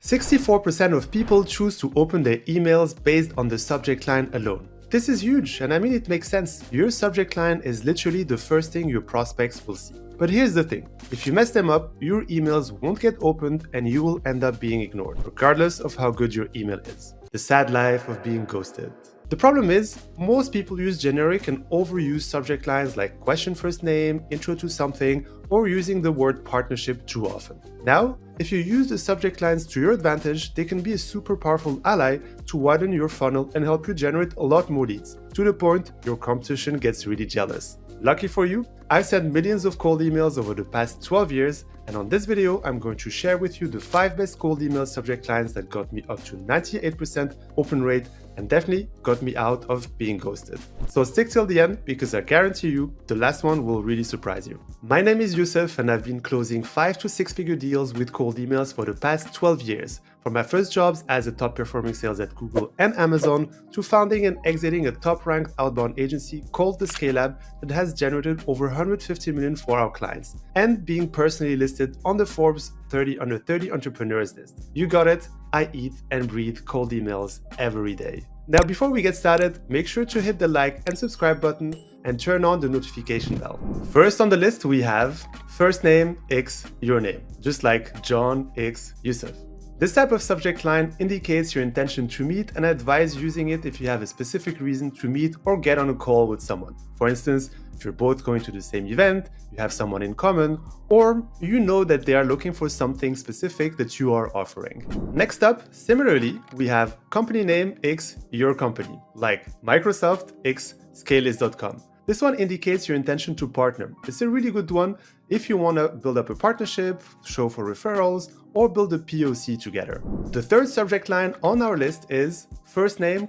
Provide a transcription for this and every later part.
64% of people choose to open their emails based on the subject line alone. This is huge, and I mean it makes sense. Your subject line is literally the first thing your prospects will see. But here's the thing, if you mess them up, your emails won't get opened and you will end up being ignored, regardless of how good your email is. The sad life of being ghosted. The problem is, most people use generic and overused subject lines like question first name, intro to something, or using the word partnership too often. Now, if you use the subject lines to your advantage, they can be a super powerful ally to widen your funnel and help you generate a lot more leads, to the point your competition gets really jealous. Lucky for you, I've sent millions of cold emails over the past 12 years, and on this video, I'm going to share with you the 5 best cold email subject lines that got me up to 98% open rate and definitely got me out of being ghosted. So stick till the end because I guarantee you, the last one will really surprise you. My name is Youssef and I've been closing 5 to 6 figure deals with cold emails for the past 12 years. From my first jobs as a top performing sales at Google and Amazon to founding and exiting a top ranked outbound agency called The Scale Lab that has generated over 150 million for our clients and being personally listed on the Forbes 30 under 30 entrepreneurs list. You got it, I eat and breathe cold emails every day. Now before we get started, make sure to hit the like and subscribe button and turn on the notification bell. First on the list we have first name x your name, just like John x Youssef. This type of subject line indicates your intention to meet and I advise using it if you have a specific reason to meet or get on a call with someone. For instance, if you're both going to the same event, you have someone in common, or you know that they are looking for something specific that you are offering. Next up, similarly, we have company name x your company, like Microsoft x Scalelist.com. This one indicates your intention to partner. It's a really good one if you want to build up a partnership, show for referrals, or build a POC together. The third subject line on our list is first name,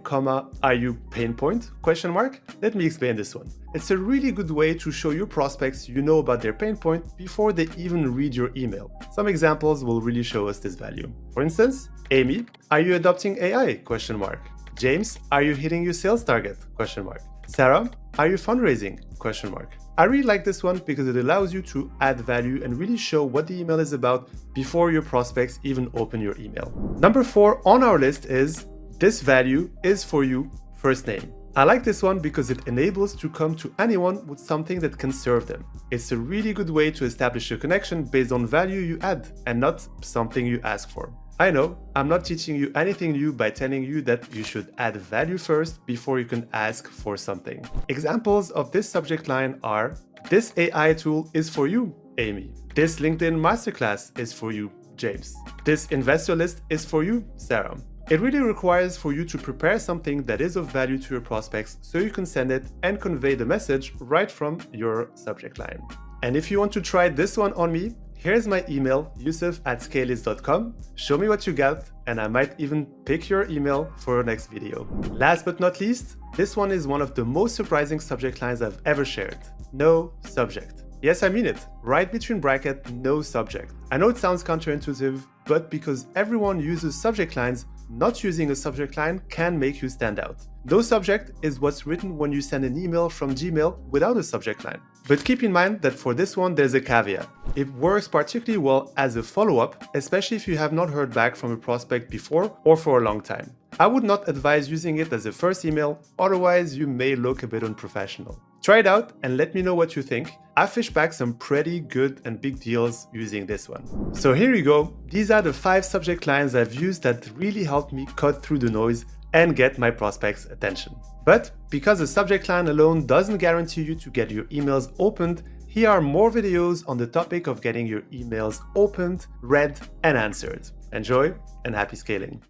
are you pain point? Let me explain this one. It's a really good way to show your prospects you know about their pain point before they even read your email. Some examples will really show us this value. For instance, Amy, are you adopting AI? James, are you hitting your sales target? Sarah, are you fundraising? I really like this one because it allows you to add value and really show what the email is about before your prospects even open your email. Number 4 on our list is this value is for you, first name. I like this one because it enables to come to anyone with something that can serve them. It's a really good way to establish a connection based on value you add and not something you ask for. I know, I'm not teaching you anything new by telling you that you should add value first before you can ask for something. Examples of this subject line are, this AI tool is for you, Amy. This LinkedIn masterclass is for you, James. This investor list is for you, Sarah. It really requires for you to prepare something that is of value to your prospects so you can send it and convey the message right from your subject line. And if you want to try this one on me, here's my email, youssef@scalelist.com. Show me what you got, and I might even pick your email for your next video. Last but not least, this one is one of the most surprising subject lines I've ever shared. No subject. Yes, I mean it. Right between bracket, no subject. I know it sounds counterintuitive, but because everyone uses subject lines, not using a subject line can make you stand out. No subject is what's written when you send an email from Gmail without a subject line. But keep in mind that for this one, there's a caveat. It works particularly well as a follow-up, especially if you have not heard back from a prospect before or for a long time. I would not advise using it as a first email, otherwise you may look a bit unprofessional. Try it out and let me know what you think. I fished back some pretty good and big deals using this one. So here you go. These are the 5 subject lines I've used that really helped me cut through the noise and get my prospects' attention. But because the subject line alone doesn't guarantee you to get your emails opened, here are more videos on the topic of getting your emails opened, read, and answered. Enjoy and happy scaling.